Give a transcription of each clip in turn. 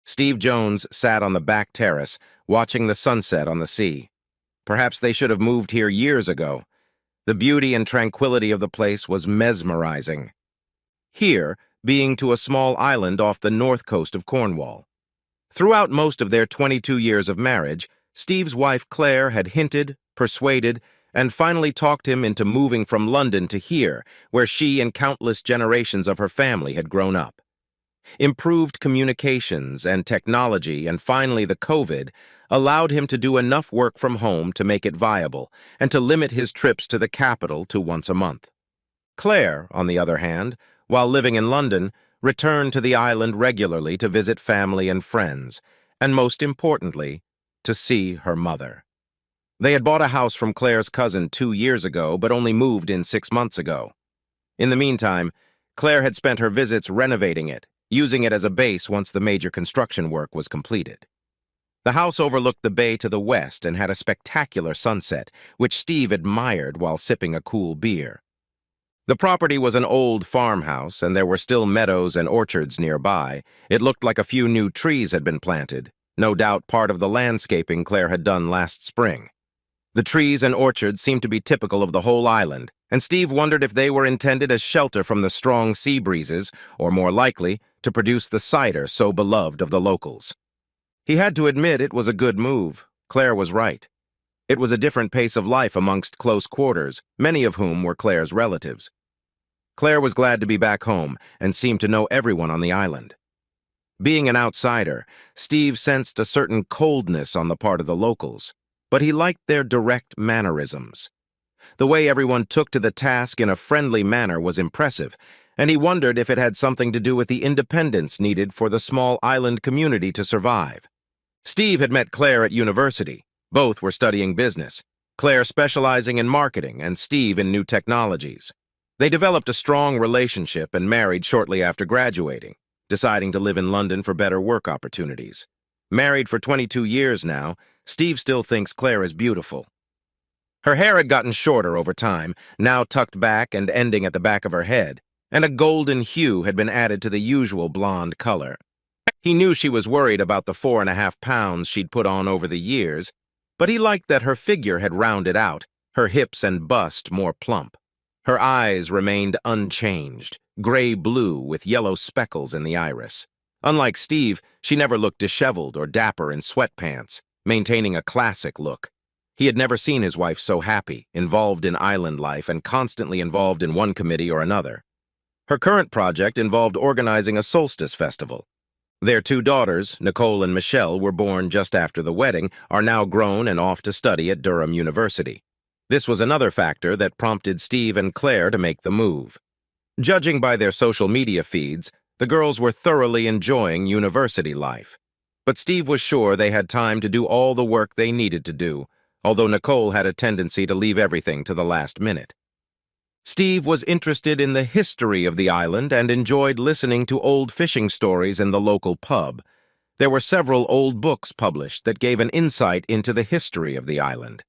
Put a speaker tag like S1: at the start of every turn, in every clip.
S1: Steve Jones sat on the back terrace, watching the sunset on the sea. Perhaps they should have moved here years ago. The beauty and tranquility of the place was mesmerizing. Here, being to a small island off the north coast of Cornwall. Throughout most of their 22 years of marriage, Steve's wife Claire had hinted, persuaded, and finally talked him into moving from London to here, where she and countless generations of her family had grown up. Improved communications and technology, and finally the COVID, allowed him to do enough work from home to make it viable and to limit his trips to the capital to once a month. Claire, on the other hand, while living in London, returned to the island regularly to visit family and friends, and most importantly, to see her mother. They had bought a house from Claire's cousin 2 years ago, but only moved in 6 months ago. In the meantime, Claire had spent her visits renovating it, using it as a base once the major construction work was completed. The house overlooked the bay to the west and had a spectacular sunset, which Steve admired while sipping a cool beer. The property was an old farmhouse, and there were still meadows and orchards nearby. It looked like a few new trees had been planted, no doubt part of the landscaping Claire had done last spring. The trees and orchards seemed to be typical of the whole island, and Steve wondered if they were intended as shelter from the strong sea breezes, or more likely, to produce the cider so beloved of the locals. He had to admit it was a good move. Claire was right. It was a different pace of life amongst close quarters, many of whom were Claire's relatives. Claire was glad to be back home and seemed to know everyone on the island. Being an outsider, Steve sensed a certain coldness on the part of the locals, but he liked their direct mannerisms. The way everyone took to the task in a friendly manner was impressive, and he wondered if it had something to do with the independence needed for the small island community to survive. Steve had met Claire at university. Both were studying business, Claire specializing in marketing and Steve in new technologies. They developed a strong relationship and married shortly after graduating, deciding to live in London for better work opportunities. Married for 22 years now, Steve still thinks Claire is beautiful. Her hair had gotten shorter over time, now tucked back and ending at the back of her head, and a golden hue had been added to the usual blonde color. He knew she was worried about the 4.5 pounds she'd put on over the years, but he liked that her figure had rounded out, her hips and bust more plump. Her eyes remained unchanged, gray-blue with yellow speckles in the iris. Unlike Steve, she never looked disheveled or dapper in sweatpants, maintaining a classic look. He had never seen his wife so happy, involved in island life and constantly involved in one committee or another. Her current project involved organizing a solstice festival. Their 2 daughters, Nicole and Michelle, were born just after the wedding, are now grown and off to study at Durham University. This was another factor that prompted Steve and Claire to make the move. Judging by their social media feeds, the girls were thoroughly enjoying university life. But Steve was sure they had time to do all the work they needed to do, although Nicole had a tendency to leave everything to the last minute. Steve was interested in the history of the island and enjoyed listening to old fishing stories in the local pub. There were several old books published that gave an insight into the history of the island.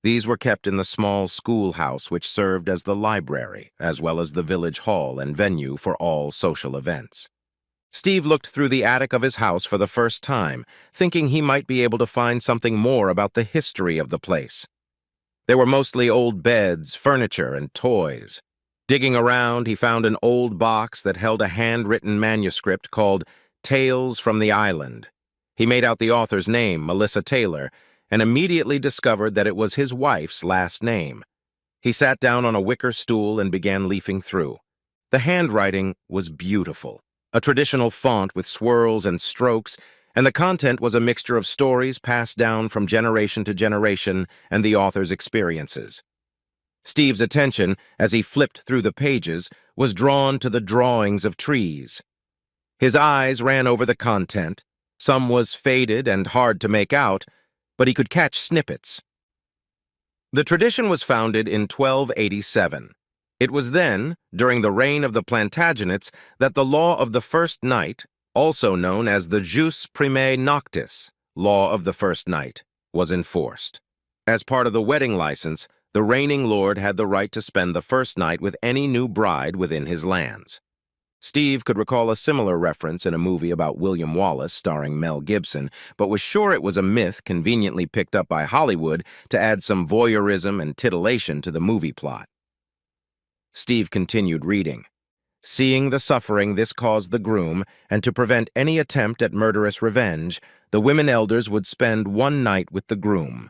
S1: These were kept in the small schoolhouse which served as the library, as well as the village hall and venue for all social events. Steve looked through the attic of his house for the first time, thinking he might be able to find something more about the history of the place. There were mostly old beds, furniture, and toys. Digging around, he found an old box that held a handwritten manuscript called Tales from the Island. He made out the author's name, Melissa Taylor, and immediately discovered that it was his wife's last name. He sat down on a wicker stool and began leafing through. The handwriting was beautiful, a traditional font with swirls and strokes, and the content was a mixture of stories passed down from generation to generation and the author's experiences. Steve's attention, as he flipped through the pages, was drawn to the drawings of trees. His eyes ran over the content. Some was faded and hard to make out, but he could catch snippets. The tradition was founded in 1287. It was then, during the reign of the Plantagenets, that the law of the first night, also known as the jus primae noctis, law of the first night, was enforced. As part of the wedding license, the reigning lord had the right to spend the first night with any new bride within his lands. Steve could recall a similar reference in a movie about William Wallace starring Mel Gibson, but was sure it was a myth conveniently picked up by Hollywood to add some voyeurism and titillation to the movie plot. Steve continued reading. Seeing the suffering this caused the groom, and to prevent any attempt at murderous revenge, the women elders would spend one night with the groom.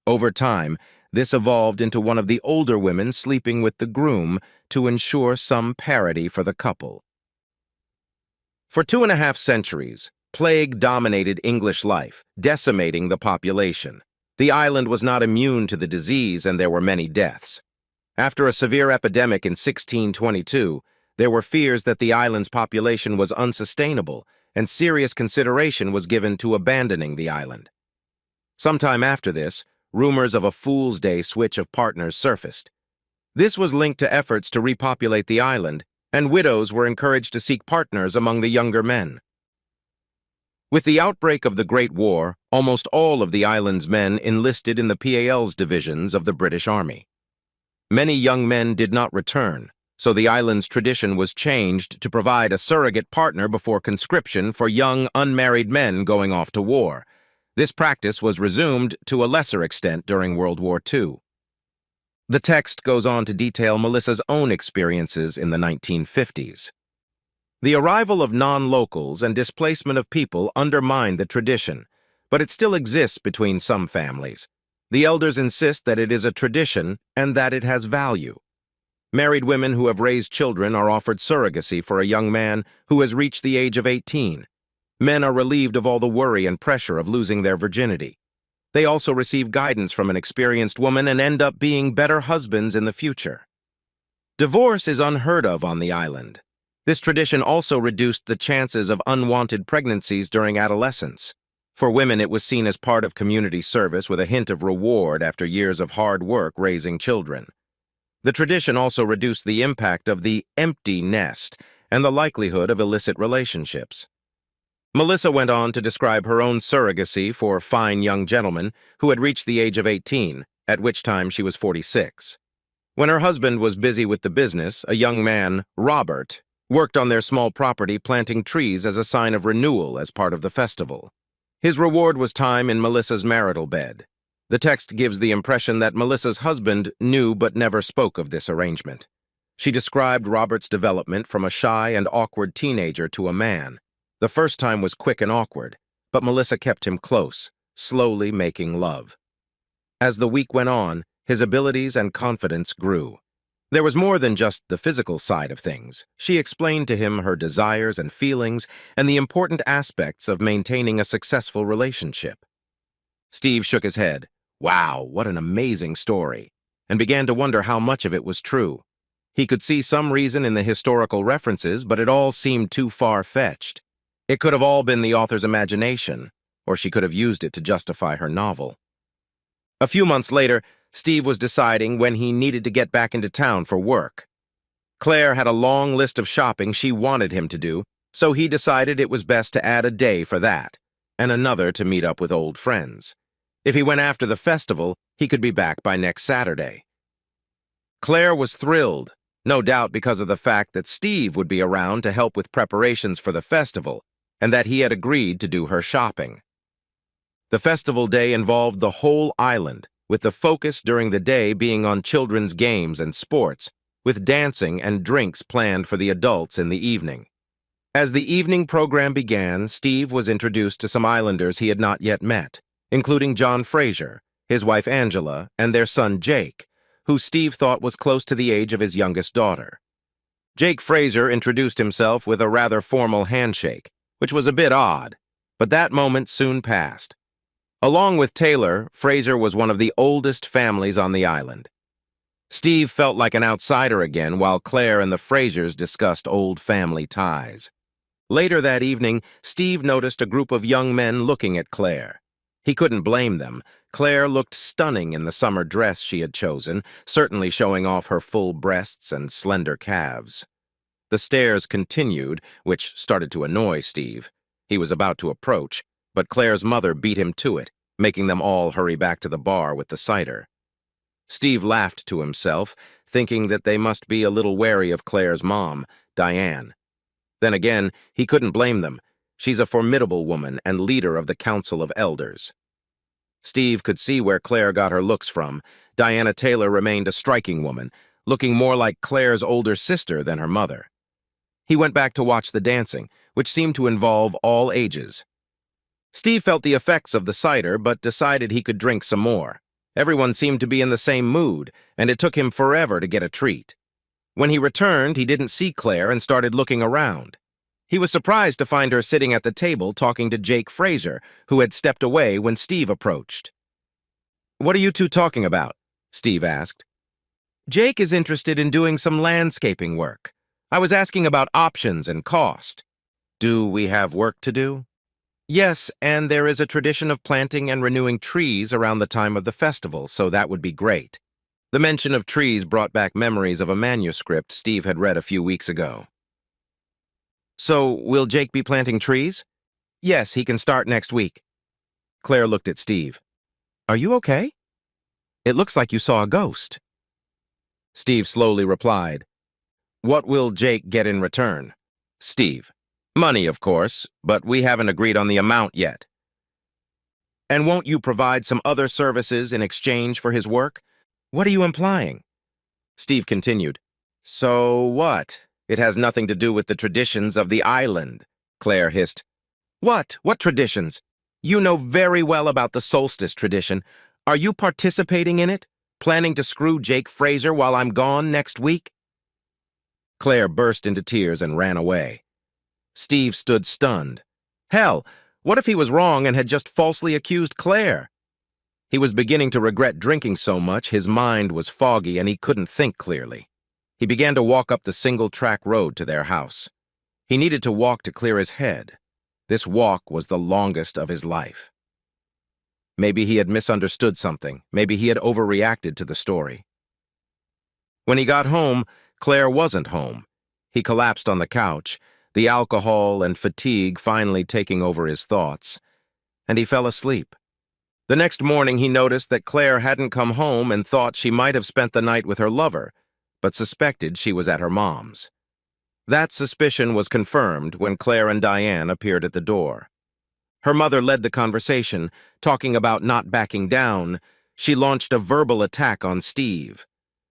S1: Over time, this evolved into one of the older women sleeping with the groom to ensure some parity for the couple. For 2.5 centuries, plague dominated English life, decimating the population. The island was not immune to the disease, and there were many deaths. After a severe epidemic in 1622, there were fears that the island's population was unsustainable, and serious consideration was given to abandoning the island. Sometime after this, rumors of a Fool's Day switch of partners surfaced. This was linked to efforts to repopulate the island, and widows were encouraged to seek partners among the younger men. With the outbreak of the Great War, almost all of the island's men enlisted in the PAL's divisions of the British Army. Many young men did not return, so the island's tradition was changed to provide a surrogate partner before conscription for young, unmarried men going off to war. This practice was resumed to a lesser extent during World War II. The text goes on to detail Melissa's own experiences in the 1950s. The arrival of non-locals and displacement of people undermined the tradition, but it still exists between some families. The elders insist that it is a tradition and that it has value. Married women who have raised children are offered surrogacy for a young man who has reached the age of 18. Men are relieved of all the worry and pressure of losing their virginity. They also receive guidance from an experienced woman and end up being better husbands in the future. Divorce is unheard of on the island. This tradition also reduced the chances of unwanted pregnancies during adolescence. For women, it was seen as part of community service with a hint of reward after years of hard work raising children. The tradition also reduced the impact of the empty nest and the likelihood of illicit relationships. Melissa went on to describe her own surrogacy for fine young gentlemen who had reached the age of 18, at which time she was 46. When her husband was busy with the business, a young man, Robert, worked on their small property planting trees as a sign of renewal as part of the festival. His reward was time in Melissa's marital bed. The text gives the impression that Melissa's husband knew but never spoke of this arrangement. She described Robert's development from a shy and awkward teenager to a man. The first time was quick and awkward, but Melissa kept him close, slowly making love. As the week went on, his abilities and confidence grew. There was more than just the physical side of things. She explained to him her desires and feelings and the important aspects of maintaining a successful relationship. Steve shook his head. Wow, what an amazing story, and began to wonder how much of it was true. He could see some reason in the historical references, but it all seemed too far-fetched. It could have all been the author's imagination, or she could have used it to justify her novel. A few months later, Steve was deciding when he needed to get back into town for work. Claire had a long list of shopping she wanted him to do, so he decided it was best to add a day for that, and another to meet up with old friends. If he went after the festival, he could be back by next Saturday. Claire was thrilled, no doubt because of the fact that Steve would be around to help with preparations for the festival, and that he had agreed to do her shopping. The festival day involved the whole island, with the focus during the day being on children's games and sports, with dancing and drinks planned for the adults in the evening. As the evening program began, Steve was introduced to some islanders he had not yet met, including John Fraser, his wife Angela, and their son Jake, who Steve thought was close to the age of his youngest daughter. Jake Fraser introduced himself with a rather formal handshake, which was a bit odd, but that moment soon passed. Along with Taylor, Fraser was one of the oldest families on the island. Steve felt like an outsider again while Claire and the Frasers discussed old family ties. Later that evening, Steve noticed a group of young men looking at Claire. He couldn't blame them. Claire looked stunning in the summer dress she had chosen, certainly showing off her full breasts and slender calves. The stares continued, which started to annoy Steve. He was about to approach, but Claire's mother beat him to it, making them all hurry back to the bar with the cider. Steve laughed to himself, thinking that they must be a little wary of Claire's mom, Diane, Then again, he couldn't blame them. She's a formidable woman and leader of the Council of Elders. Steve could see where Claire got her looks from. Diana Taylor remained a striking woman, looking more like Claire's older sister than her mother. He went back to watch the dancing, which seemed to involve all ages. Steve felt the effects of the cider, but decided he could drink some more. Everyone seemed to be in the same mood, and it took him forever to get a treat. When he returned, he didn't see Claire and started looking around. He was surprised to find her sitting at the table talking to Jake Fraser, who had stepped away when Steve approached. "What are you two talking about?" Steve asked. "Jake is interested in doing some landscaping work. I was asking about options and cost." "Do we have work to do?" "Yes, and there is a tradition of planting and renewing trees around the time of the festival, so that would be great." The mention of trees brought back memories of a manuscript Steve had read a few weeks ago. "So, will Jake be planting trees?" "Yes, he can start next week." Claire looked at Steve. "Are you okay? It looks like you saw a ghost." Steve slowly replied, "What will Jake get in return?" "Steve. Money, of course, but we haven't agreed on the amount yet." "And won't you provide some other services in exchange for his work?" "What are you implying?" Steve continued. "So what? It has nothing to do with the traditions of the island," Claire hissed. "What? What traditions? You know very well about the solstice tradition. Are you participating in it? Planning to screw Jake Fraser while I'm gone next week?" Claire burst into tears and ran away. Steve stood stunned. Hell, what if he was wrong and had just falsely accused Claire? He was beginning to regret drinking so much his mind was foggy and he couldn't think clearly. He began to walk up the single-track road to their house. He needed to walk to clear his head. This walk was the longest of his life. Maybe he had misunderstood something. Maybe he had overreacted to the story. When he got home, Claire wasn't home. He collapsed on the couch, the alcohol and fatigue finally taking over his thoughts, and he fell asleep. The next morning he noticed that Claire hadn't come home and thought she might have spent the night with her lover, but suspected she was at her mom's. That suspicion was confirmed when Claire and Diane appeared at the door. Her mother led the conversation, talking about not backing down. She launched a verbal attack on Steve.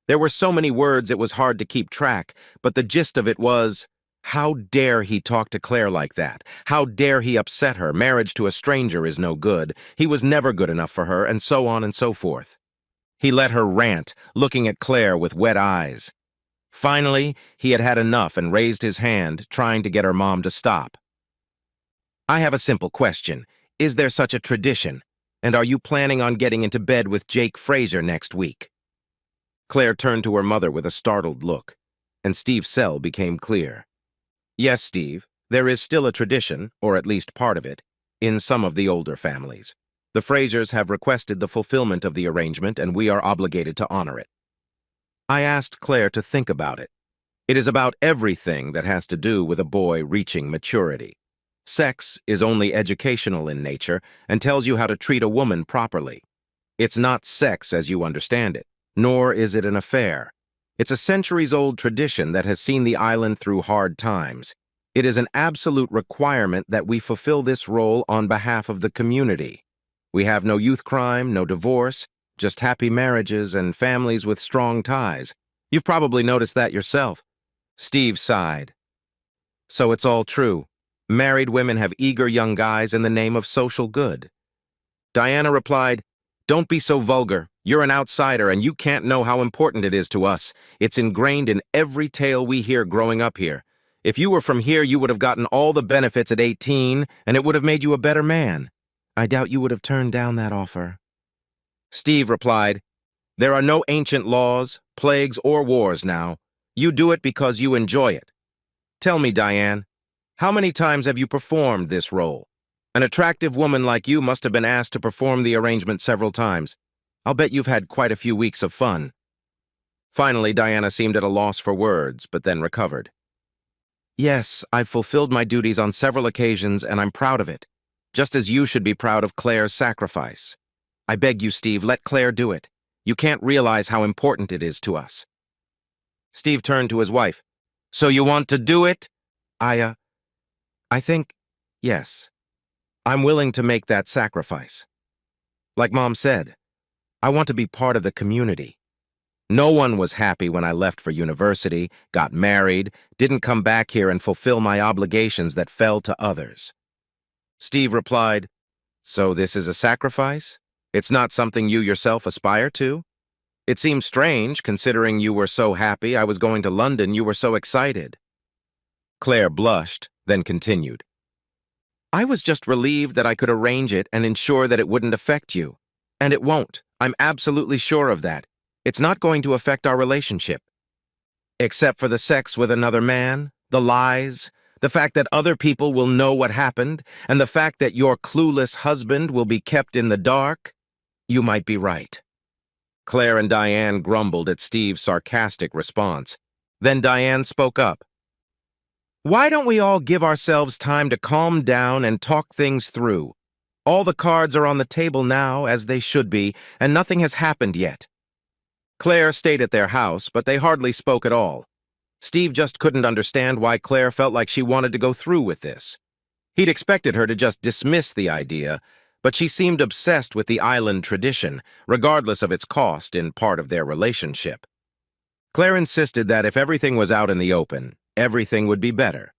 S1: There were so many words it was hard to keep track, but the gist of it was, how dare he talk to Claire like that? How dare he upset her? Marriage to a stranger is no good. He was never good enough for her, and so on and so forth. He let her rant, looking at Claire with wet eyes. Finally, he had had enough and raised his hand, trying to get her mom to stop. "I have a simple question. Is there such a tradition? And are you planning on getting into bed with Jake Fraser next week?" Claire turned to her mother with a startled look, and Steve's cell became clear. "Yes, Steve, there is still a tradition, or at least part of it, in some of the older families. The Frasers have requested the fulfillment of the arrangement, and we are obligated to honor it." I asked Claire to think about it. It is about everything that has to do with a boy reaching maturity. Sex is only educational in nature and tells you how to treat a woman properly. It's not sex as you understand it, nor is it an affair. It's a centuries-old tradition that has seen the island through hard times. It is an absolute requirement that we fulfill this role on behalf of the community. We have no youth crime, no divorce, just happy marriages and families with strong ties. You've probably noticed that yourself. Steve sighed. So it's all true. Married women have eager young guys in the name of social good. Diana replied, "Don't be so vulgar. You're an outsider and you can't know how important it is to us. It's ingrained in every tale we hear growing up here. If you were from here, you would have gotten all the benefits at 18, and it would have made you a better man. I doubt you would have turned down that offer." Steve replied, "There are no ancient laws, plagues, or wars now. You do it because you enjoy it. Tell me, Diane, how many times have you performed this role? An attractive woman like you must have been asked to perform the arrangement several times. I'll bet you've had quite a few weeks of fun." Finally, Diana seemed at a loss for words, but then recovered. "Yes, I've fulfilled my duties on several occasions, and I'm proud of it, just as you should be proud of Claire's sacrifice. I beg you, Steve, let Claire do it. You can't realize how important it is to us." Steve turned to his wife. "So you want to do it?" I, uh, I think, yes, I'm willing to make that sacrifice. Like Mom said, I want to be part of the community. No one was happy when I left for university, got married, didn't come back here and fulfill my obligations that fell to others. Steve replied, "So this is a sacrifice? It's not something you yourself aspire to? It seems strange, considering you were so happy I was going to London, you were so excited." Claire blushed, then continued, "I was just relieved that I could arrange it and ensure that it wouldn't affect you. And it won't. I'm absolutely sure of that. It's not going to affect our relationship. Except for the sex with another man, the lies, the fact that other people will know what happened, and the fact that your clueless husband will be kept in the dark, you might be right." Claire and Diane grumbled at Steve's sarcastic response. Then Diane spoke up. "Why don't we all give ourselves time to calm down and talk things through? All the cards are on the table now, as they should be, and nothing has happened yet." Claire stayed at their house, but they hardly spoke at all. Steve just couldn't understand why Claire felt like she wanted to go through with this. He'd expected her to just dismiss the idea, but she seemed obsessed with the island tradition, regardless of its cost in part of their relationship. Claire insisted that if everything was out in the open, everything would be better.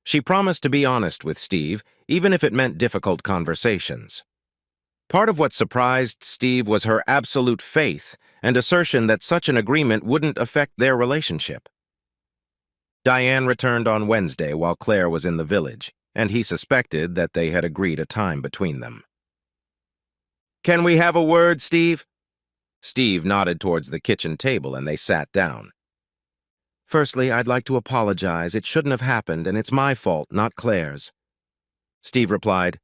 S1: She promised to be honest with Steve, even if it meant difficult conversations. Part of what surprised Steve was her absolute faith and assertion that such an agreement wouldn't affect their relationship. Diane returned on Wednesday while Claire was in the village, and he suspected that they had agreed a time between them. "Can we have a word, Steve?" Steve nodded towards the kitchen table and they sat down. "Firstly, I'd like to apologize. It shouldn't have happened, and it's my fault, not Claire's." Steve replied,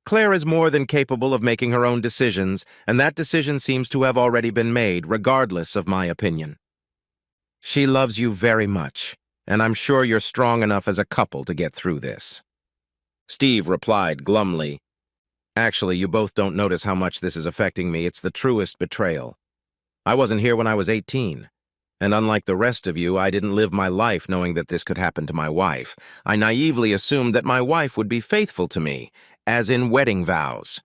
S1: "Claire is more than capable of making her own decisions, and that decision seems to have already been made, regardless of my opinion. She loves you very much, and I'm sure you're strong enough as a couple to get through this." Steve replied glumly, "Actually, you both don't notice how much this is affecting me. It's the truest betrayal. I wasn't here when I was 18. And unlike the rest of you, I didn't live my life knowing that this could happen to my wife. I naively assumed that my wife would be faithful to me, as in wedding vows.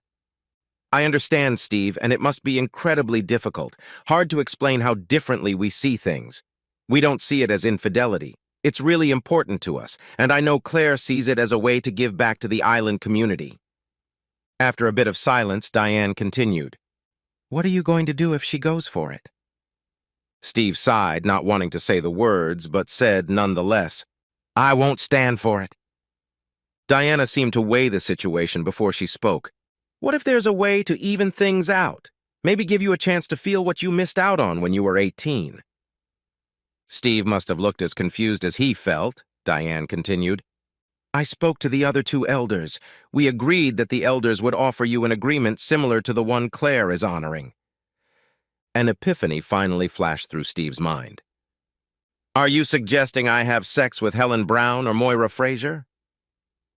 S1: I understand, Steve, and it must be incredibly difficult, hard to explain how differently we see things. We don't see it as infidelity. It's really important to us, and I know Claire sees it as a way to give back to the island community." After a bit of silence, Diane continued, "What are you going to do if she goes for it?" Steve sighed, not wanting to say the words, but said nonetheless, "I won't stand for it." Diana seemed to weigh the situation before she spoke. "What if there's a way to even things out? Maybe give you a chance to feel what you missed out on when you were 18. Steve must have looked as confused as he felt, Diane continued. "I spoke to the other two elders. We agreed that the elders would offer you an agreement similar to the one Claire is honoring." An epiphany finally flashed through Steve's mind. "Are you suggesting I have sex with Helen Brown or Moira Fraser?"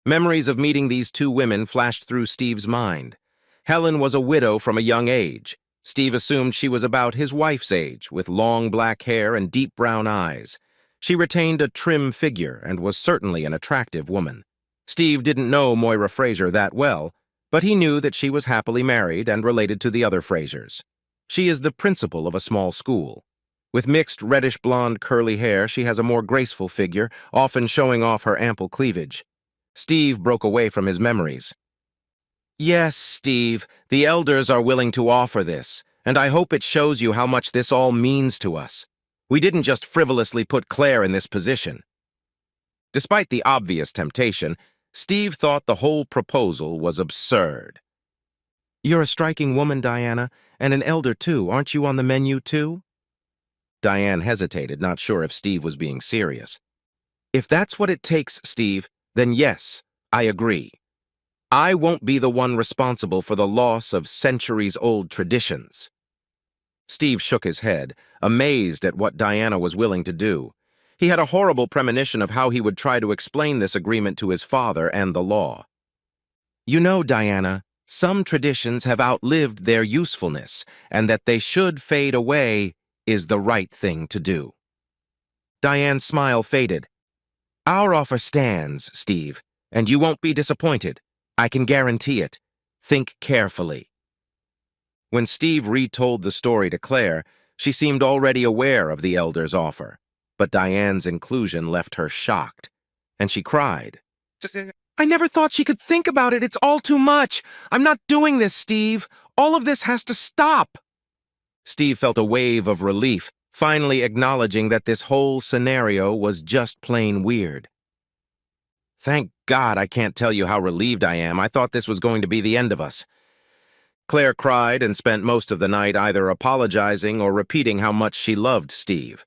S1: Memories of meeting these two women flashed through Steve's mind. Helen was a widow from a young age. Steve assumed she was about his wife's age, with long black hair and deep brown eyes. She retained a trim figure and was certainly an attractive woman. Steve didn't know Moira Fraser that well, but he knew that she was happily married and related to the other Frasers. She is the principal of a small school. With mixed reddish-blonde curly hair, she has a more graceful figure, often showing off her ample cleavage. Steve broke away from his memories. "Yes, Steve, the elders are willing to offer this, and I hope it shows you how much this all means to us. We didn't just frivolously put Claire in this position." Despite the obvious temptation, Steve thought the whole proposal was absurd. "You're a striking woman, Diana, and an elder too. Aren't you on the menu too?" Diane hesitated, not sure if Steve was being serious. "If that's what it takes, Steve, then yes, I agree. I won't be the one responsible for the loss of centuries-old traditions." Steve shook his head, amazed at what Diana was willing to do. He had a horrible premonition of how he would try to explain this agreement to his father and the law. "You know, Diana, some traditions have outlived their usefulness, and that they should fade away is the right thing to do." Diane's smile faded. Our offer stands, Steve, and you won't be disappointed. I can guarantee it. Think carefully. When Steve retold the story to Claire, she seemed already aware of the elder's offer, but Diane's inclusion left her shocked, and she cried. I never thought she could think about it. It's all too much. I'm not doing this, Steve. All of this has to stop. Steve felt a wave of relief, finally acknowledging that this whole scenario was just plain weird. Thank God I can't tell you how relieved I am. I thought this was going to be the end of us. Claire cried and spent most of the night either apologizing or repeating how much she loved Steve.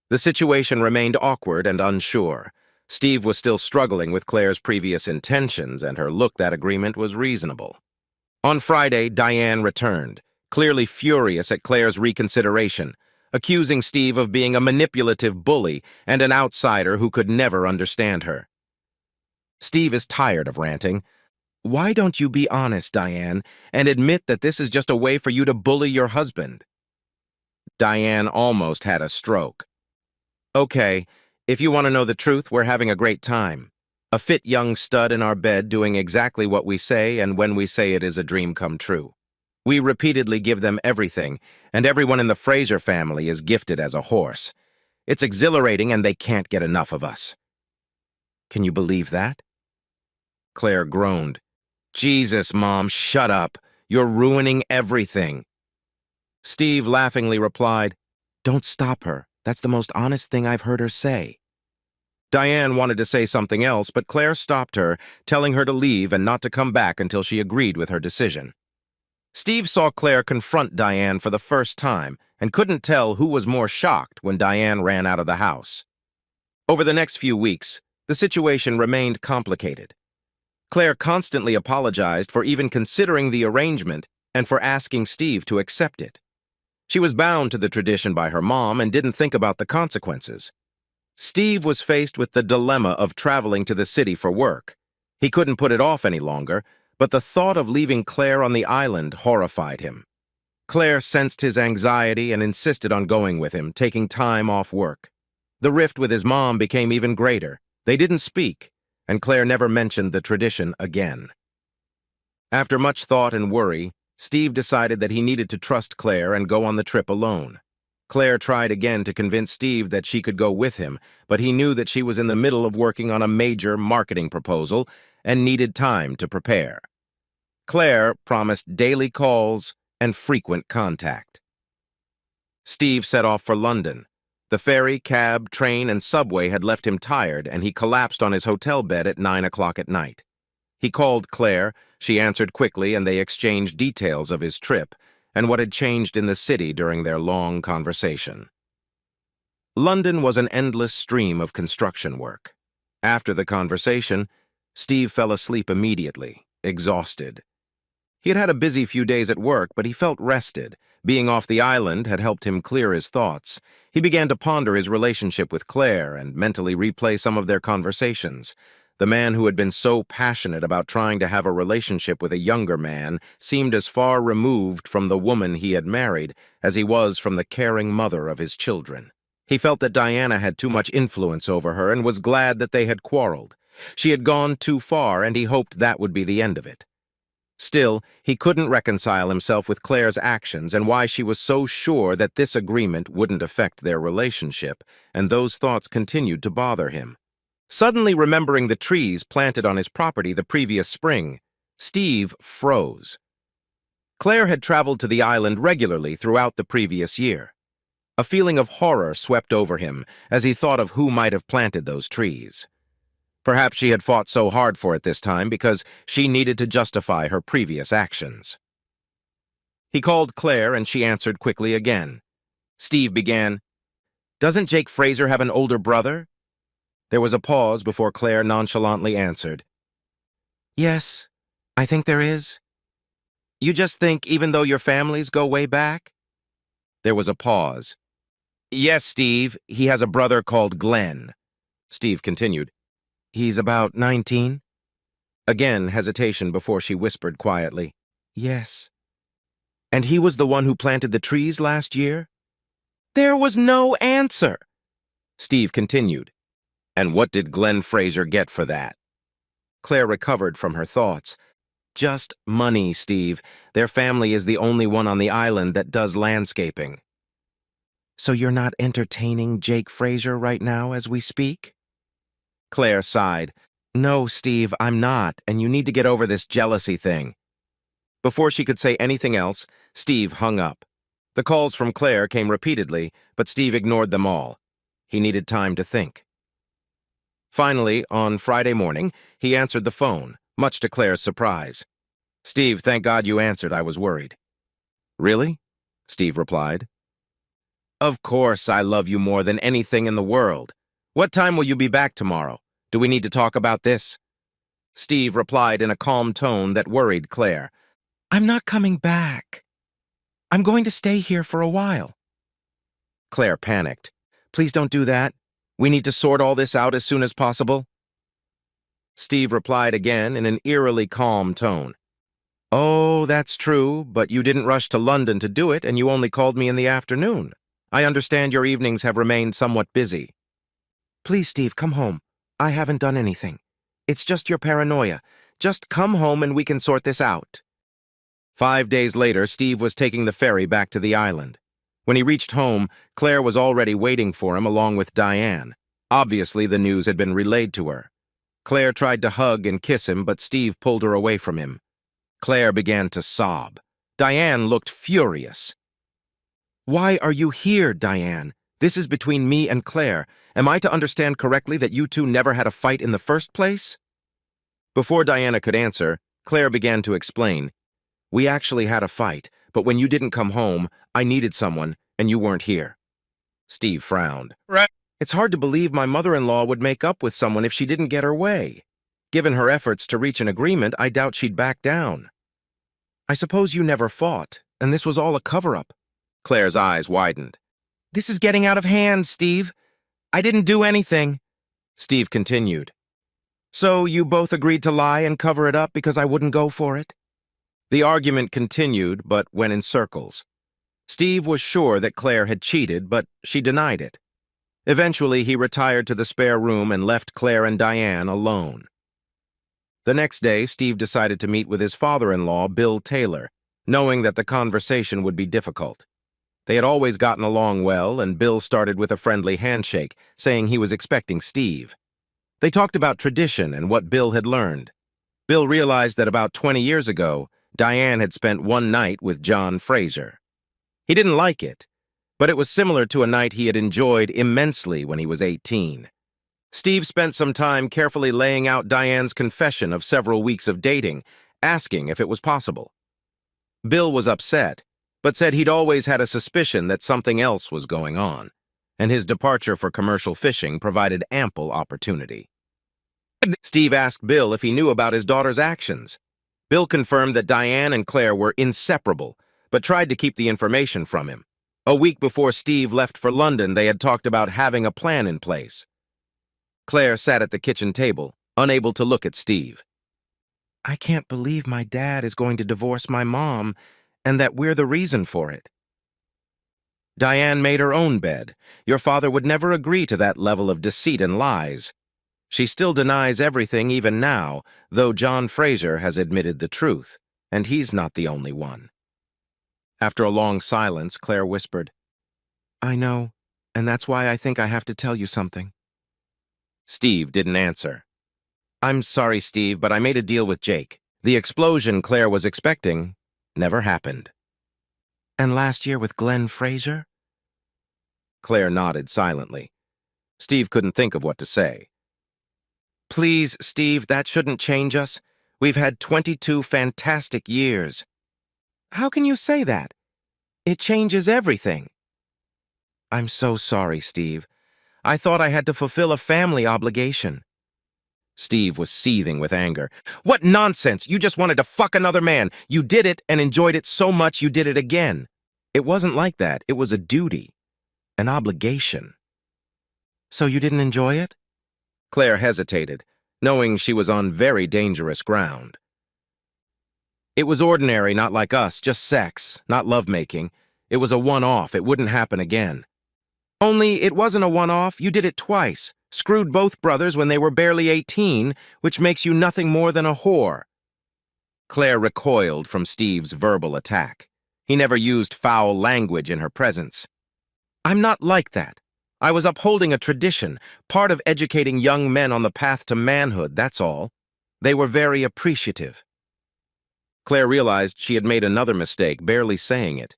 S1: The situation remained awkward and unsure. Steve was still struggling with Claire's previous intentions, and her look that agreement was reasonable. On Friday, Diane returned, clearly furious at Claire's reconsideration, accusing Steve of being a manipulative bully and an outsider who could never understand her. Steve is tired of ranting. Why don't you be honest, Diane, and admit that this is just a way for you to bully your husband? Diane almost had a stroke. Okay, if you want to know the truth, we're having a great time. A fit young stud in our bed doing exactly what we say, and when we say it is a dream come true. We repeatedly give them everything, and everyone in the Fraser family is gifted as a horse. It's exhilarating, and they can't get enough of us. Can you believe that? Claire groaned. Jesus, Mom, shut up. You're ruining everything. Steve laughingly replied, Don't stop her. That's the most honest thing I've heard her say. Diane wanted to say something else, but Claire stopped her, telling her to leave and not to come back until she agreed with her decision. Steve saw Claire confront Diane for the first time and couldn't tell who was more shocked when Diane ran out of the house. Over the next few weeks, the situation remained complicated. Claire constantly apologized for even considering the arrangement and for asking Steve to accept it. She was bound to the tradition by her mom and didn't think about the consequences. Steve was faced with the dilemma of traveling to the city for work. He couldn't put it off any longer, but the thought of leaving Claire on the island horrified him. Claire sensed his anxiety and insisted on going with him, taking time off work. The rift with his mom became even greater. They didn't speak, and Claire never mentioned the tradition again. After much thought and worry, Steve decided that he needed to trust Claire and go on the trip alone. Claire tried again to convince Steve that she could go with him, but he knew that she was in the middle of working on a major marketing proposal and needed time to prepare. Claire promised daily calls and frequent contact. Steve set off for London. The ferry, cab, train, and subway had left him tired, and he collapsed on his hotel bed at 9 o'clock at night. He called Claire, she answered quickly, and they exchanged details of his trip and what had changed in the city during their long conversation. London was an endless stream of construction work. After the conversation, Steve fell asleep immediately, exhausted. He had had a busy few days at work, but he felt rested. Being off the island had helped him clear his thoughts. He began to ponder his relationship with Claire and mentally replay some of their conversations. The man who had been so passionate about trying to have a relationship with a younger man seemed as far removed from the woman he had married as he was from the caring mother of his children. He felt that Diana had too much influence over her and was glad that they had quarreled. She had gone too far, and he hoped that would be the end of it. Still, he couldn't reconcile himself with Claire's actions and why she was so sure that this agreement wouldn't affect their relationship, and those thoughts continued to bother him. Suddenly remembering the trees planted on his property the previous spring, Steve froze. Claire had traveled to the island regularly throughout the previous year. A feeling of horror swept over him as he thought of who might have planted those trees. Perhaps she had fought so hard for it this time because she needed to justify her previous actions. He called Claire and she answered quickly again. Steve began, "Doesn't Jake Fraser have an older brother?" There was a pause before Claire nonchalantly answered, "Yes, I think there is." "You just think even though your families go way back?" There was a pause. "Yes, Steve, he has a brother called Glenn." Steve continued, "He's about 19? Again, hesitation before she whispered quietly, "Yes." "And he was the one who planted the trees last year?" There was no answer. Steve continued, And what did Glenn Fraser get for that? Claire recovered from her thoughts. Just money, Steve. Their family is the only one on the island that does landscaping. So you're not entertaining Jake Fraser right now as we speak? Claire sighed. No, Steve, I'm not, and you need to get over this jealousy thing. Before she could say anything else, Steve hung up. The calls from Claire came repeatedly, but Steve ignored them all. He needed time to think. Finally, on Friday morning, he answered the phone, much to Claire's surprise. Steve, thank God you answered. I was worried. Really? Steve replied. Of course, I love you more than anything in the world. What time will you be back tomorrow? Do we need to talk about this? Steve replied in a calm tone that worried Claire. I'm not coming back. I'm going to stay here for a while. Claire panicked. Please don't do that. We need to sort all this out as soon as possible. Steve replied again in an eerily calm tone. Oh, that's true, but you didn't rush to London to do it, and you only called me in the afternoon. I understand your evenings have remained somewhat busy. Please, Steve, come home. I haven't done anything. It's just your paranoia. Just come home and we can sort this out. 5 days later, Steve was taking the ferry back to the island. When he reached home, Claire was already waiting for him along with Diane. Obviously, the news had been relayed to her. Claire tried to hug and kiss him, but Steve pulled her away from him. Claire began to sob. Diane looked furious. Why are you here, Diane? This is between me and Claire. Am I to understand correctly that you two never had a fight in the first place? Before Diana could answer, Claire began to explain. We actually had a fight, but when you didn't come home, I needed someone, and you weren't here. Steve frowned. Right. It's hard to believe my mother-in-law would make up with someone if she didn't get her way. Given her efforts to reach an agreement, I doubt she'd back down. I suppose you never fought, and this was all a cover-up. Claire's eyes widened. This is getting out of hand, Steve. I didn't do anything. Steve continued. So you both agreed to lie and cover it up because I wouldn't go for it? The argument continued, but went in circles. Steve was sure that Claire had cheated, but she denied it. Eventually, he retired to the spare room and left Claire and Diane alone. The next day, Steve decided to meet with his father-in-law, Bill Taylor, knowing that the conversation would be difficult. They had always gotten along well, and Bill started with a friendly handshake, saying he was expecting Steve. They talked about tradition and what Bill had learned. Bill realized that about 20 years ago, Diane had spent one night with John Fraser. He didn't like it, but it was similar to a night he had enjoyed immensely when he was 18. Steve spent some time carefully laying out Diane's confession of several weeks of dating, asking if it was possible. Bill was upset, but said he'd always had a suspicion that something else was going on, and his departure for commercial fishing provided ample opportunity. Steve asked Bill if he knew about his daughter's actions. Bill confirmed that Diane and Claire were inseparable, but tried to keep the information from him. A week before Steve left for London, they had talked about having a plan in place. Claire sat at the kitchen table, unable to look at Steve. I can't believe my dad is going to divorce my mom, and that we're the reason for it. Diane made her own bed. Your father would never agree to that level of deceit and lies. She still denies everything even now, though John Fraser has admitted the truth, and he's not the only one. After a long silence, Claire whispered, I know, and that's why I think I have to tell you something. Steve didn't answer. I'm sorry, Steve, but I made a deal with Jake. The explosion Claire was expecting never happened. And last year with Glenn Fraser? Claire nodded silently. Steve couldn't think of what to say. Please, Steve, that shouldn't change us. We've had 22 fantastic years. How can you say that? It changes everything. I'm so sorry, Steve. I thought I had to fulfill a family obligation. Steve was seething with anger. What nonsense! You just wanted to fuck another man. You did it and enjoyed it so much you did it again. It wasn't like that. It was a duty. An obligation. So you didn't enjoy it? Claire hesitated, knowing she was on very dangerous ground. It was ordinary, not like us, just sex, not lovemaking. It was a one-off. It wouldn't happen again. Only it wasn't a one-off. You did it twice, Screwed both brothers when they were barely 18, which makes you nothing more than a whore. Claire recoiled from Steve's verbal attack. He never used foul language in her presence. I'm not like that. I was upholding a tradition, part of educating young men on the path to manhood, that's all. They were very appreciative. Claire realized she had made another mistake, barely saying it.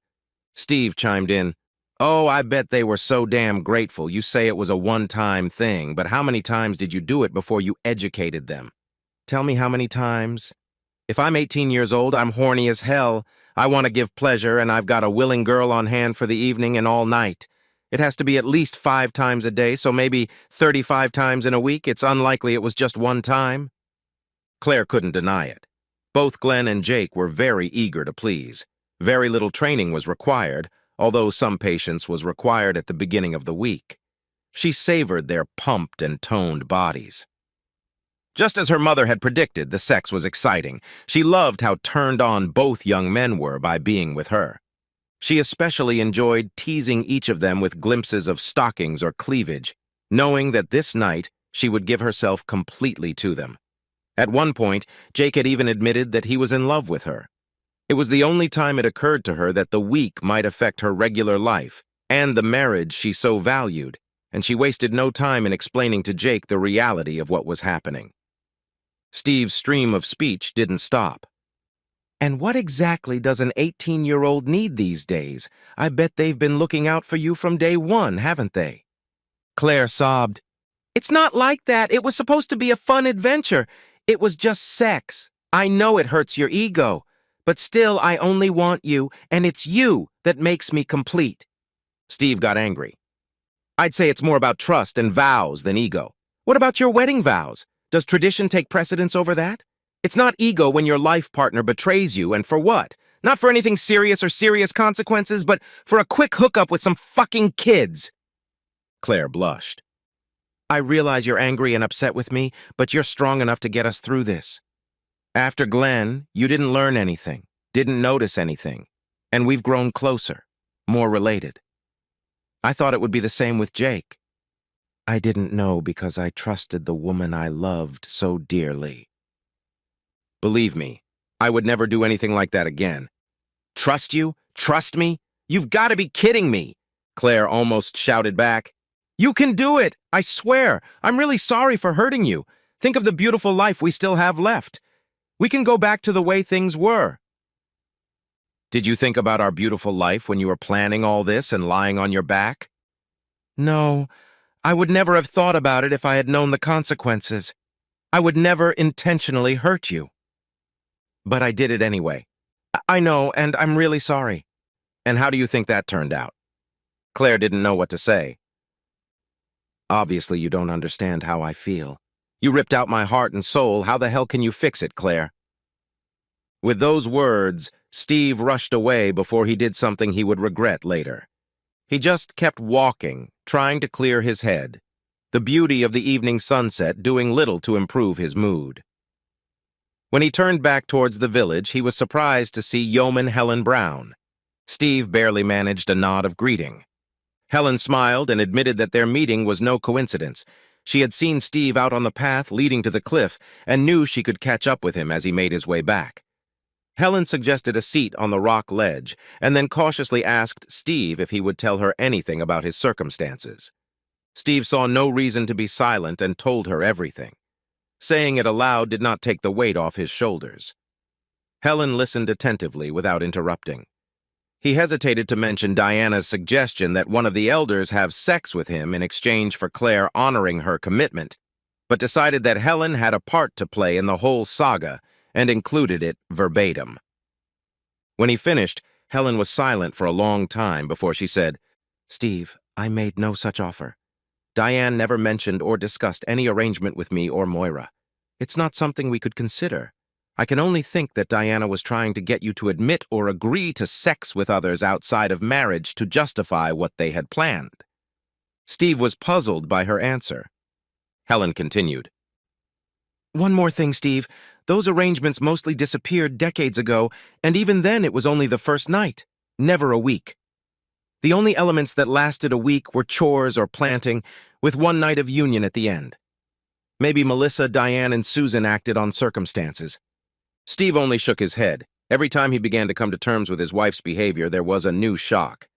S1: Steve chimed in, "Oh, I bet they were so damn grateful. You say it was a one-time thing, but how many times did you do it before you educated them? Tell me how many times? If I'm 18 years old, I'm horny as hell. I want to give pleasure, and I've got a willing girl on hand for the evening and all night. It has to be at least 5 times a day, so maybe 35 times in a week. It's unlikely it was just one time." Claire couldn't deny it. Both Glenn and Jake were very eager to please. Very little training was required, although some patience was required at the beginning of the week. She savored their pumped and toned bodies. Just as her mother had predicted, the sex was exciting. She loved how turned on both young men were by being with her. She especially enjoyed teasing each of them with glimpses of stockings or cleavage, knowing that this night she would give herself completely to them. At one point, Jake had even admitted that he was in love with her. It was the only time it occurred to her that the week might affect her regular life and the marriage she so valued, and she wasted no time in explaining to Jake the reality of what was happening. Steve's stream of speech didn't stop. "And what exactly does an 18-year-old need these days? I bet they've been looking out for you from day one, haven't they?" Claire sobbed. "It's not like that. It was supposed to be a fun adventure. It was just sex. I know it hurts your ego, but still I only want you, and it's you that makes me complete." Steve got angry. "I'd say it's more about trust and vows than ego. What about your wedding vows? Does tradition take precedence over that? It's not ego when your life partner betrays you, and for what? Not for anything serious or serious consequences, but for a quick hookup with some fucking kids." Claire blushed. "I realize you're angry and upset with me, but you're strong enough to get us through this. After Glenn, you didn't learn anything, didn't notice anything, and we've grown closer, more related. I thought it would be the same with Jake. I didn't know because I trusted the woman I loved so dearly. Believe me, I would never do anything like that again." "Trust you? Trust me? You've got to be kidding me!" Claire almost shouted back. "You can do it! I swear! I'm really sorry for hurting you. Think of the beautiful life we still have left. We can go back to the way things were." "Did you think about our beautiful life when you were planning all this and lying on your back?" "No, I would never have thought about it if I had known the consequences. I would never intentionally hurt you. But I did it anyway. I know, and I'm really sorry." "And how do you think that turned out?" Claire didn't know what to say. "Obviously, you don't understand how I feel. You ripped out my heart and soul. How the hell can you fix it, Claire?" With those words, Steve rushed away before he did something he would regret later. He just kept walking, trying to clear his head, the beauty of the evening sunset doing little to improve his mood. When he turned back towards the village, he was surprised to see Yeoman Helen Brown. Steve barely managed a nod of greeting. Helen smiled and admitted that their meeting was no coincidence. She had seen Steve out on the path leading to the cliff and knew she could catch up with him as he made his way back. Helen suggested a seat on the rock ledge and then cautiously asked Steve if he would tell her anything about his circumstances. Steve saw no reason to be silent and told her everything. Saying it aloud did not take the weight off his shoulders. Helen listened attentively without interrupting. He hesitated to mention Diana's suggestion that one of the elders have sex with him in exchange for Claire honoring her commitment, but decided that Helen had a part to play in the whole saga and included it verbatim. When he finished, Helen was silent for a long time before she said, "Steve, I made no such offer. Diane never mentioned or discussed any arrangement with me or Moira. It's not something we could consider. I can only think that Diana was trying to get you to admit or agree to sex with others outside of marriage to justify what they had planned." Steve was puzzled by her answer. Helen continued. "One more thing, Steve. Those arrangements mostly disappeared decades ago, and even then it was only the first night, never a week. The only elements that lasted a week were chores or planting, with one night of union at the end. Maybe Melissa, Diane, and Susan acted on circumstances. Steve only shook his head. Every time he began to come to terms with his wife's behavior, there was a new shock.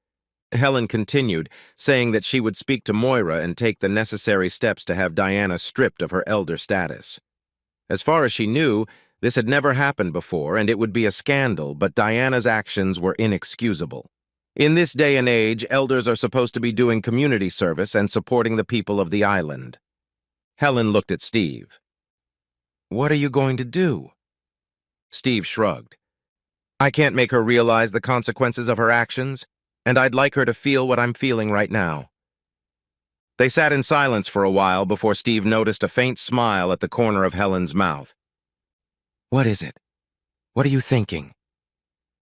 S1: Helen continued, saying that she would speak to Moira and take the necessary steps to have Diana stripped of her elder status. As far as she knew, this had never happened before, and it would be a scandal, but Diana's actions were inexcusable. In this day and age, elders are supposed to be doing community service and supporting the people of the island. Helen looked at Steve. "What are you going to do?" Steve shrugged. "I can't make her realize the consequences of her actions, and I'd like her to feel what I'm feeling right now." They sat in silence for a while before Steve noticed a faint smile at the corner of Helen's mouth. "What is it? What are you thinking?"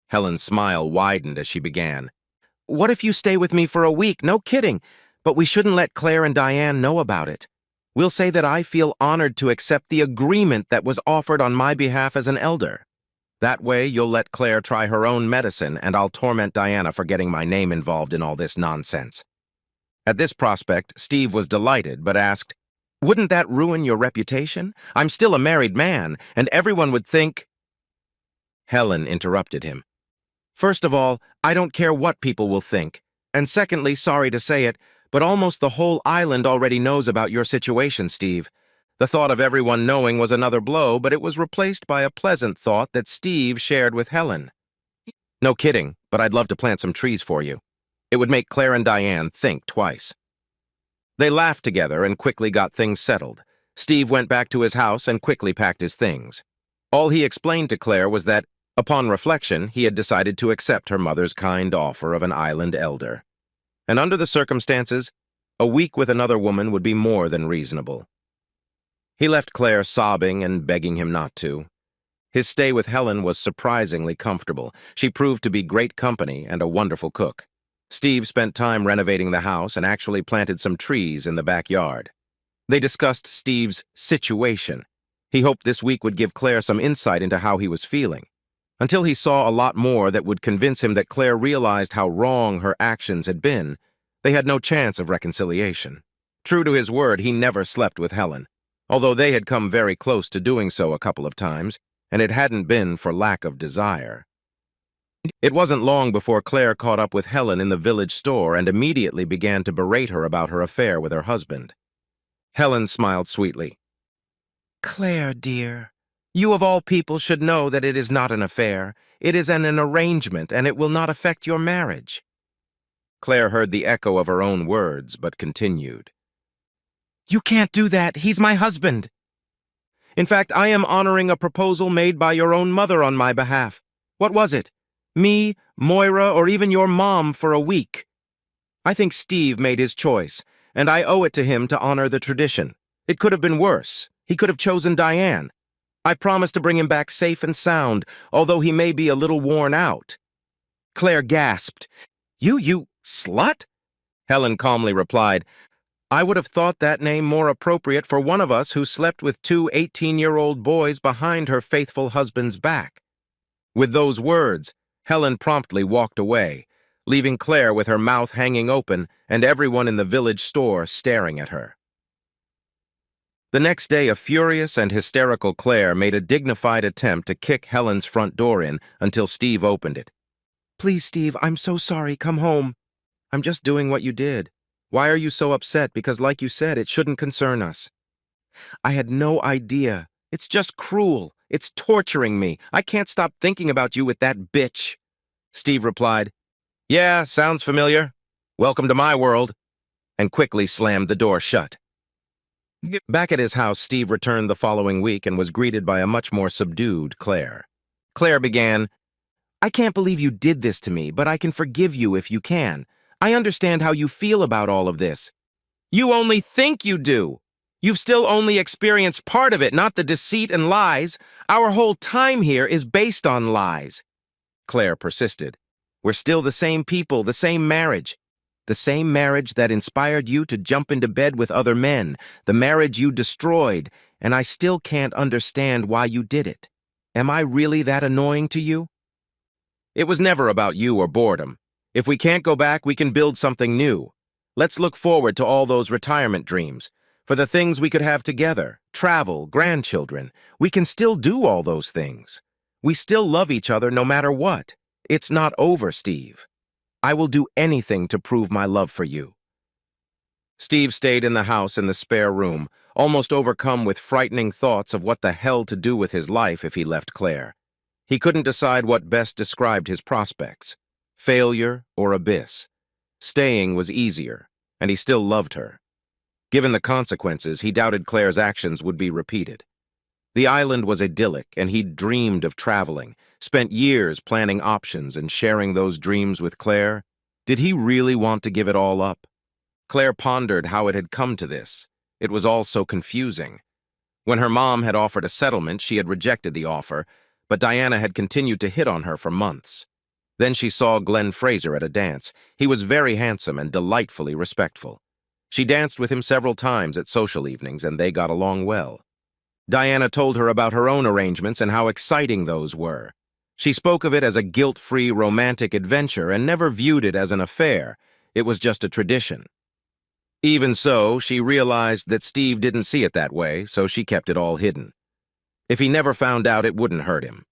S1: Helen's smile widened as she began. "What if you stay with me for a week? No kidding. But we shouldn't let Claire and Diane know about it. We'll say that I feel honored to accept the agreement that was offered on my behalf as an elder. That way, you'll let Claire try her own medicine, and I'll torment Diana for getting my name involved in all this nonsense." At this prospect, Steve was delighted, but asked, "Wouldn't that ruin your reputation? I'm still a married man, and everyone would think—" Helen interrupted him. "First of all, I don't care what people will think. And secondly, sorry to say it, but almost the whole island already knows about your situation, Steve. The thought of everyone knowing was another blow, but it was replaced by a pleasant thought that Steve shared with Helen. No kidding, but I'd love to plant some trees for you. It would make Claire and Diane think twice." They laughed together and quickly got things settled. Steve went back to his house and quickly packed his things. All he explained to Claire was that, upon reflection, he had decided to accept her mother's kind offer of an island elder. And under the circumstances, a week with another woman would be more than reasonable. He left Claire sobbing and begging him not to. His stay with Helen was surprisingly comfortable. She proved to be great company and a wonderful cook. Steve spent time renovating the house and actually planted some trees in the backyard. They discussed Steve's situation. He hoped this week would give Claire some insight into how he was feeling. Until he saw a lot more that would convince him that Claire realized how wrong her actions had been, they had no chance of reconciliation. True to his word, he never slept with Helen, although they had come very close to doing so a couple of times, and it hadn't been for lack of desire. It wasn't long before Claire caught up with Helen in the village store and immediately began to berate her about her affair with her husband. Helen smiled sweetly. "Claire, dear, you of all people should know that it is not an affair. It is an arrangement, and it will not affect your marriage." Claire heard the echo of her own words, but continued. "You can't do that. He's my husband. In fact, I am honoring a proposal made by your own mother on my behalf. What was it? Me, Moira, or even your mom for a week? I think Steve made his choice, and I owe it to him to honor the tradition. It could have been worse. He could have chosen Diane. I promise to bring him back safe and sound, although he may be a little worn out." Claire gasped. You slut?" Helen calmly replied, "I would have thought that name more appropriate for one of us who slept with two 18-year-old boys behind her faithful husband's back." With those words, Helen promptly walked away, leaving Claire with her mouth hanging open and everyone in the village store staring at her. The next day, a furious and hysterical Claire made a dignified attempt to kick Helen's front door in until Steve opened it. "Please, Steve, I'm so sorry. Come home. I'm just doing what you did. Why are you so upset? Because, like you said, it shouldn't concern us." "I had no idea. It's just cruel. It's torturing me. I can't stop thinking about you with that bitch." Steve replied, "Yeah, sounds familiar. Welcome to my world," and quickly slammed the door shut. Back at his house, Steve returned the following week and was greeted by a much more subdued Claire. Claire began, "I can't believe you did this to me, but I can forgive you if you can. I understand how you feel about all of this." "You only think you do. You've still only experienced part of it, not the deceit and lies. Our whole time here is based on lies." Claire persisted. "We're still the same people, the same marriage. The same marriage that inspired you to jump into bed with other men, the marriage you destroyed, and I still can't understand why you did it. Am I really that annoying to you?" "It was never about you or boredom. If we can't go back, we can build something new. Let's look forward to all those retirement dreams, for the things we could have together, travel, grandchildren. We can still do all those things. We still love each other no matter what. It's not over, Steve. I will do anything to prove my love for you." Steve stayed in the house in the spare room, almost overcome with frightening thoughts of what the hell to do with his life if he left Claire. He couldn't decide what best described his prospects: failure or abyss. Staying was easier, and he still loved her. Given the consequences, he doubted Claire's actions would be repeated. The island was idyllic, and he'd dreamed of traveling, spent years planning options and sharing those dreams with Claire. Did he really want to give it all up? Claire pondered how it had come to this. It was all so confusing. When her mom had offered a settlement, she had rejected the offer, but Diana had continued to hit on her for months. Then she saw Glenn Fraser at a dance. He was very handsome and delightfully respectful. She danced with him several times at social evenings, and they got along well. Diana told her about her own arrangements and how exciting those were. She spoke of it as a guilt-free romantic adventure and never viewed it as an affair. It was just a tradition. Even so, she realized that Steve didn't see it that way, so she kept it all hidden. If he never found out, it wouldn't hurt him.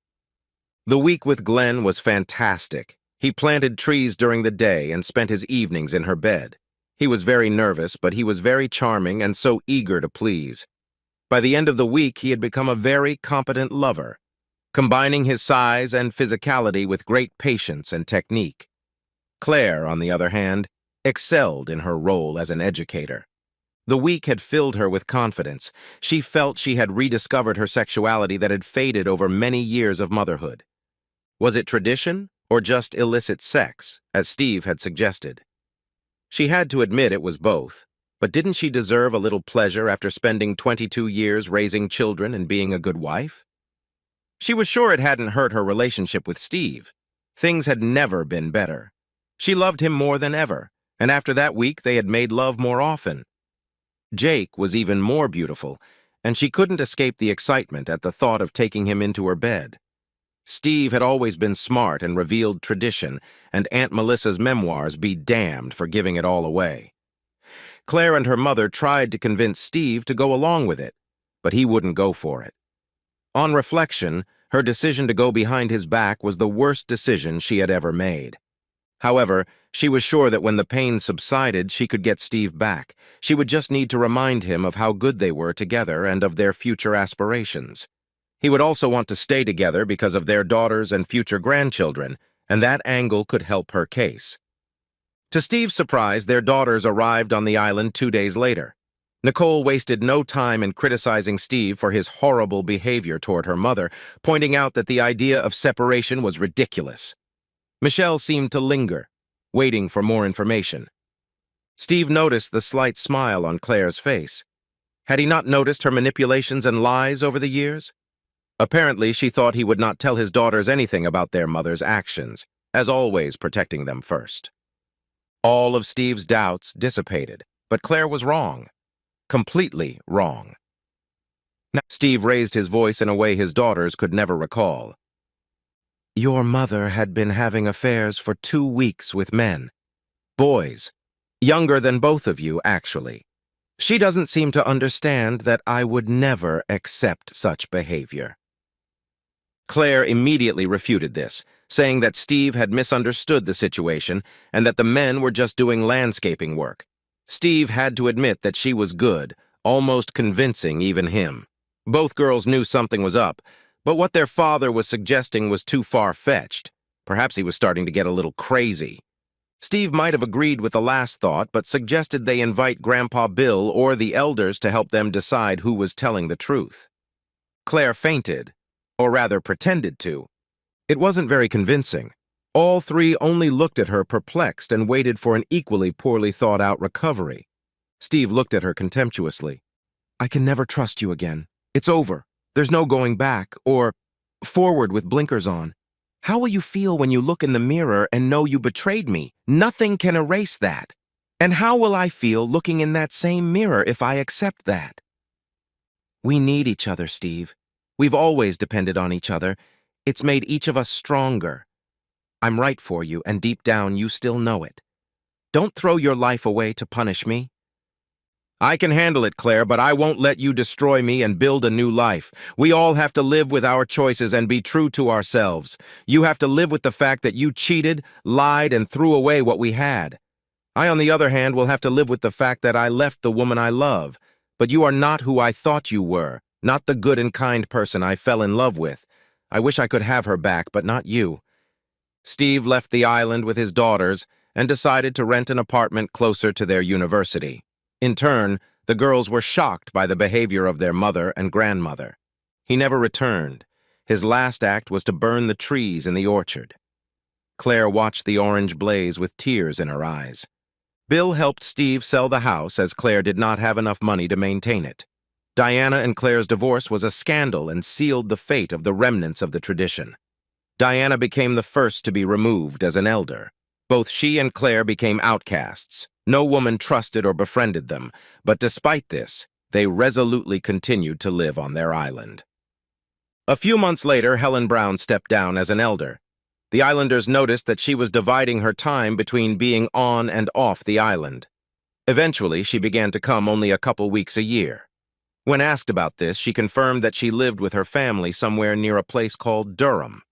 S1: The week with Glenn was fantastic. He planted trees during the day and spent his evenings in her bed. He was very nervous, but he was very charming and so eager to please. By the end of the week, he had become a very competent lover, combining his size and physicality with great patience and technique. Claire, on the other hand, excelled in her role as an educator. The week had filled her with confidence. She felt she had rediscovered her sexuality that had faded over many years of motherhood. Was it tradition or just illicit sex, as Steve had suggested? She had to admit it was both, but didn't she deserve a little pleasure after spending 22 years raising children and being a good wife? She was sure it hadn't hurt her relationship with Steve. Things had never been better. She loved him more than ever, and after that week they had made love more often. Jake was even more beautiful, and she couldn't escape the excitement at the thought of taking him into her bed. Steve had always been smart and revealed tradition, and Aunt Melissa's memoirs be damned for giving it all away. Claire and her mother tried to convince Steve to go along with it, but he wouldn't go for it. On reflection, her decision to go behind his back was the worst decision she had ever made. However, she was sure that when the pain subsided, she could get Steve back. She would just need to remind him of how good they were together and of their future aspirations. He would also want to stay together because of their daughters and future grandchildren, and that angle could help her case. To Steve's surprise, their daughters arrived on the island 2 days later. Nicole wasted no time in criticizing Steve for his horrible behavior toward her mother, pointing out that the idea of separation was ridiculous. Michelle seemed to linger, waiting for more information. Steve noticed the slight smile on Claire's face. Had he not noticed her manipulations and lies over the years? Apparently, she thought he would not tell his daughters anything about their mother's actions, as always protecting them first. All of Steve's doubts dissipated, but Claire was wrong. Completely wrong. Now, Steve raised his voice in a way his daughters could never recall. "Your mother had been having affairs for 2 weeks with men. Boys. Younger than both of you, actually. She doesn't seem to understand that I would never accept such behavior." Claire immediately refuted this, saying that Steve had misunderstood the situation and that the men were just doing landscaping work. Steve had to admit that she was good, almost convincing even him. Both girls knew something was up, but what their father was suggesting was too far-fetched. Perhaps he was starting to get a little crazy. Steve might have agreed with the last thought, but suggested they invite Grandpa Bill or the elders to help them decide who was telling the truth. Claire fainted, or rather pretended to. It wasn't very convincing. All three only looked at her perplexed and waited for an equally poorly thought-out recovery. Steve looked at her contemptuously. "I can never trust you again. It's over. There's no going back, or forward with blinkers on. How will you feel when you look in the mirror and know you betrayed me? Nothing can erase that. And how will I feel looking in that same mirror if I accept that?" We need each other, Steve. We've always depended on each other. It's made each of us stronger. I'm right for you, and deep down you still know it. Don't throw your life away to punish me. I can handle it, Claire, but I won't let you destroy me and build a new life. We all have to live with our choices and be true to ourselves. You have to live with the fact that you cheated, lied, and threw away what we had. I, on the other hand, will have to live with the fact that I left the woman I love. But you are not who I thought you were, not the good and kind person I fell in love with. I wish I could have her back, but not you. Steve left the island with his daughters and decided to rent an apartment closer to their university. In turn, the girls were shocked by the behavior of their mother and grandmother. He never returned. His last act was to burn the trees in the orchard. Claire watched the orange blaze with tears in her eyes. Bill helped Steve sell the house as Claire did not have enough money to maintain it. Diana and Claire's divorce was a scandal and sealed the fate of the remnants of the tradition. Diana became the first to be removed as an elder. Both she and Claire became outcasts. No woman trusted or befriended them, but despite this, they resolutely continued to live on their island. A few months later, Helen Brown stepped down as an elder. The islanders noticed that she was dividing her time between being on and off the island. Eventually, she began to come only a couple weeks a year. When asked about this, she confirmed that she lived with her family somewhere near a place called Durham.